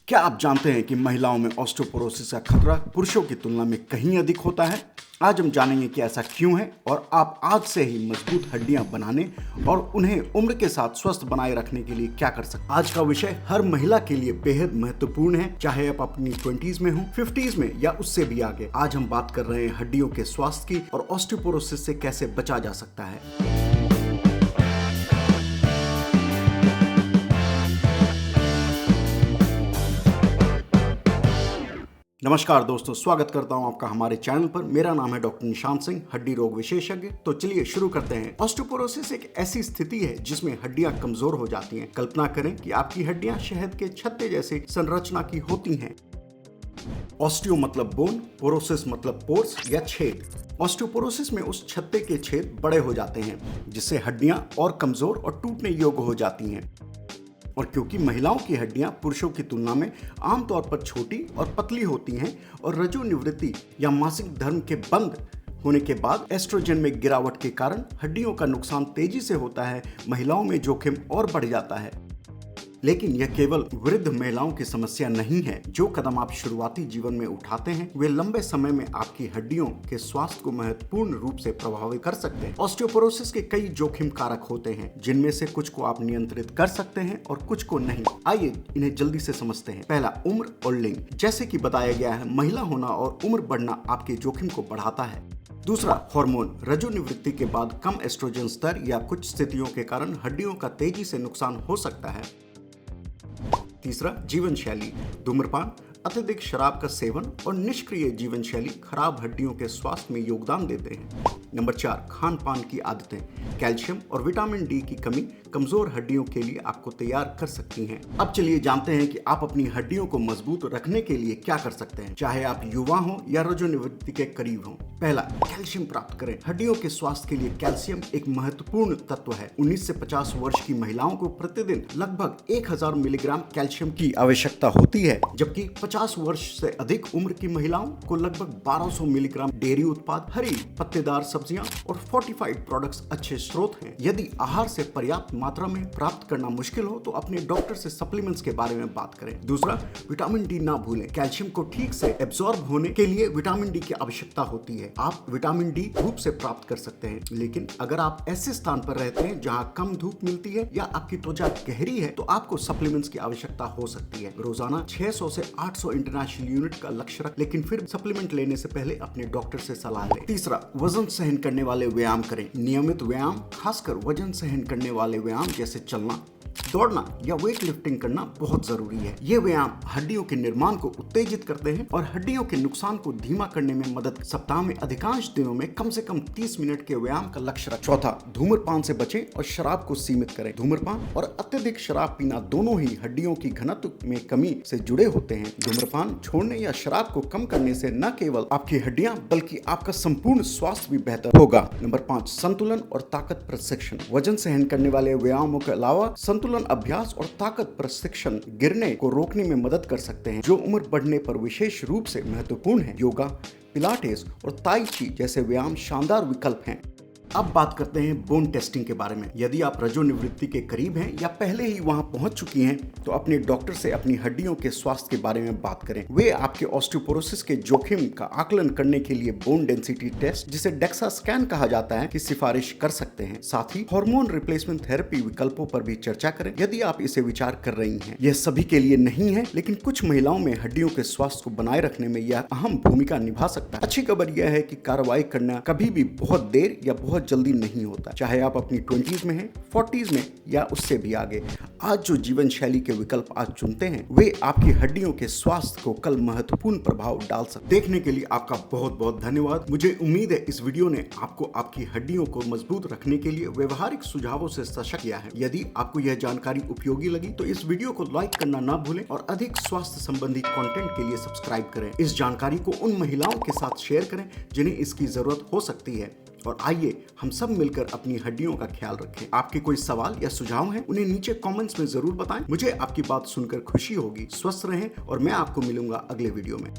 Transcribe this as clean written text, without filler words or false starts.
क्या आप जानते हैं कि महिलाओं में ऑस्टियोपोरोसिस का खतरा पुरुषों की तुलना में कहीं अधिक होता है? आज हम जानेंगे कि ऐसा क्यों है और आप आज से ही मजबूत हड्डियां बनाने और उन्हें उम्र के साथ स्वस्थ बनाए रखने के लिए क्या कर सकते हैं। आज का विषय हर महिला के लिए बेहद महत्वपूर्ण है, चाहे आप अपनी 20s में हो, 50s में या उससे भी आगे। आज हम बात कर रहे हैं हड्डियों के स्वास्थ्य की और ऑस्टियोपोरोसिस से कैसे बचा जा सकता है। नमस्कार दोस्तों, स्वागत करता हूं आपका हमारे चैनल पर। मेरा नाम है डॉक्टर निशांत सिंह, हड्डी रोग विशेषज्ञ। तो चलिए शुरू करते हैं। ऑस्टियोपोरोसिस एक ऐसी स्थिति है जिसमें हड्डियां कमजोर हो जाती हैं। कल्पना करें कि आपकी हड्डियां शहद के छत्ते जैसी संरचना की होती हैं। ऑस्टियो मतलब बोन, पोरोसिस मतलब पोर्स या छेद। ऑस्टियोपोरोसिस में उस छत्ते के छेद बड़े हो जाते हैं जिससे हड्डियां और कमजोर और टूटने योग्य हो जाती हैं। और क्योंकि महिलाओं की हड्डियां पुरुषों की तुलना में आमतौर पर छोटी और पतली होती हैं और रजोनिवृत्ति या मासिक धर्म के बंद होने के बाद एस्ट्रोजन में गिरावट के कारण हड्डियों का नुकसान तेजी से होता है, महिलाओं में जोखिम और बढ़ जाता है। लेकिन यह केवल वृद्ध महिलाओं की समस्या नहीं है। जो कदम आप शुरुआती जीवन में उठाते हैं वे लंबे समय में आपकी हड्डियों के स्वास्थ्य को महत्वपूर्ण रूप से प्रभावित कर सकते हैं। ऑस्टियोपोरोसिस के कई जोखिम कारक होते हैं, जिनमें से कुछ को आप नियंत्रित कर सकते हैं और कुछ को नहीं। आइए इन्हें जल्दी से समझते हैं। पहला, उम्र और लिंग। जैसे कि बताया गया है, महिला होना और उम्र बढ़ना आपके जोखिम को बढ़ाता है। दूसरा, हार्मोन। रजोनिवृत्ति के बाद कम एस्ट्रोजन स्तर या कुछ स्थितियों के कारण हड्डियों का तेजी से नुकसान हो सकता है। तीसरा, जीवन शैली। धूम्रपान, अत्यधिक शराब का सेवन और निष्क्रिय जीवन शैली खराब हड्डियों के स्वास्थ्य में योगदान देते हैं। नंबर 4, खान पान की आदतें। कैल्शियम और विटामिन डी की कमी कमजोर हड्डियों के लिए आपको तैयार कर सकती हैं। अब चलिए जानते हैं कि आप अपनी हड्डियों को मजबूत रखने के लिए क्या कर सकते हैं, चाहे आप युवा हो या रजोनिवृत्ति के करीब हो। पहला, कैल्शियम प्राप्त करें। हड्डियों के स्वास्थ्य के लिए कैल्शियम एक महत्वपूर्ण तत्व है। 19 से 50 वर्ष की महिलाओं को प्रतिदिन लगभग 1000 मिलीग्राम कैल्शियम की आवश्यकता होती है, जबकि 50 वर्ष से अधिक उम्र की महिलाओं को लगभग 1200 मिलीग्राम। डेयरी उत्पाद, हरी पत्तेदार सब्जियां और फोर्टिफाइड प्रोडक्ट्स अच्छे स्रोत हैं। यदि आहार से पर्याप्त मात्रा में प्राप्त करना मुश्किल हो तो अपने डॉक्टर से सप्लीमेंट्स के बारे में बात करें। दूसरा, विटामिन डी ना भूलें। कैल्शियम को ठीक से एब्जॉर्ब होने के लिए विटामिन डी की आवश्यकता होती है। आप विटामिन डी धूप से प्राप्त कर सकते हैं, लेकिन अगर आप ऐसे स्थान पर रहते हैं जहां कम धूप मिलती है या आपकी त्वचा गहरी है तो आपको सप्लीमेंट्स की आवश्यकता हो सकती है। रोजाना 600 से 800 इंटरनेशनल यूनिट का लक्ष्य रख, लेकिन फिर सप्लीमेंट लेने से पहले अपने डॉक्टर से सलाह लें। तीसरा, वजन सहन करने वाले व्यायाम करें। नियमित व्यायाम, खासकर वजन सहन करने वाले व्यायाम जैसे चलना, दौड़ना या वेट लिफ्टिंग करना बहुत जरूरी है। ये व्यायाम हड्डियों के निर्माण को उत्तेजित करते हैं और हड्डियों के नुकसान को धीमा करने में मदद। सप्ताह में अधिकांश दिनों में कम से कम 30 मिनट के व्यायाम का लक्ष्य रखें। चौथा, धूम्रपान से बचें और शराब को सीमित करें। धूम्रपान और अत्यधिक शराब पीना दोनों ही हड्डियों की घनत्व में कमी से जुड़े होते हैं। धूम्रपान छोड़ने या शराब को कम करने से न केवल आपकी हड्डियां बल्कि आपका संपूर्ण स्वास्थ्य भी बेहतर होगा। नंबर 5, संतुलन और ताकत प्रशिक्षण। वजन सहन करने वाले व्यायामों के अलावा संतुलन अभ्यास और ताकत प्रशिक्षण गिरने को रोकने में मदद कर सकते हैं, जो उम्र बढ़ने पर विशेष रूप से महत्वपूर्ण है। योगा, पिलाटेस और ताई ची जैसे व्यायाम शानदार विकल्प हैं। अब बात करते हैं बोन टेस्टिंग के बारे में। यदि आप रजोनिवृत्ति के करीब हैं या पहले ही वहां पहुंच चुकी हैं तो अपने डॉक्टर से अपनी हड्डियों के स्वास्थ्य के बारे में बात करें। वे आपके ऑस्टियोपोरोसिस के जोखिम का आकलन करने के लिए बोन डेंसिटी टेस्ट, जिसे डेक्सा स्कैन कहा जाता है, की सिफारिश कर सकते हैं। साथ ही हार्मोन रिप्लेसमेंट थेरेपी विकल्पों पर भी चर्चा करें यदि आप इसे विचार कर रही हैं। यह सभी के लिए नहीं है, लेकिन कुछ महिलाओं में हड्डियों के स्वास्थ्य को बनाए रखने में यह अहम भूमिका निभा सकता है। अच्छी खबर यह है कि कार्रवाई करना कभी भी बहुत देर या बहुत जल्दी नहीं होता, चाहे आप अपनी 20s में हैं, 40s में या उससे भी आगे। आज जो जीवन शैली के विकल्प आज चुनते हैं वे आपकी हड्डियों के स्वास्थ्य को कल महत्वपूर्ण प्रभाव डाल सकते। देखने के लिए आपका बहुत बहुत धन्यवाद। मुझे उम्मीद है इस वीडियो ने आपको आपकी हड्डियों को मजबूत रखने के लिए व्यवहारिक सुझावों से सशक्त किया है। यदि आपको यह जानकारी उपयोगी लगी तो इस वीडियो को लाइक करना ना भूलें और अधिक स्वास्थ्य संबंधी कंटेंट के लिए सब्सक्राइब करें। इस जानकारी को उन महिलाओं के साथ शेयर करें जिन्हें इसकी जरूरत हो सकती है। और आइए हम सब मिलकर अपनी हड्डियों का ख्याल रखें। आपके कोई सवाल या सुझाव हैं, उन्हें नीचे कमेंट्स में जरूर बताएं। मुझे आपकी बात सुनकर खुशी होगी। स्वस्थ रहें और मैं आपको मिलूंगा अगले वीडियो में।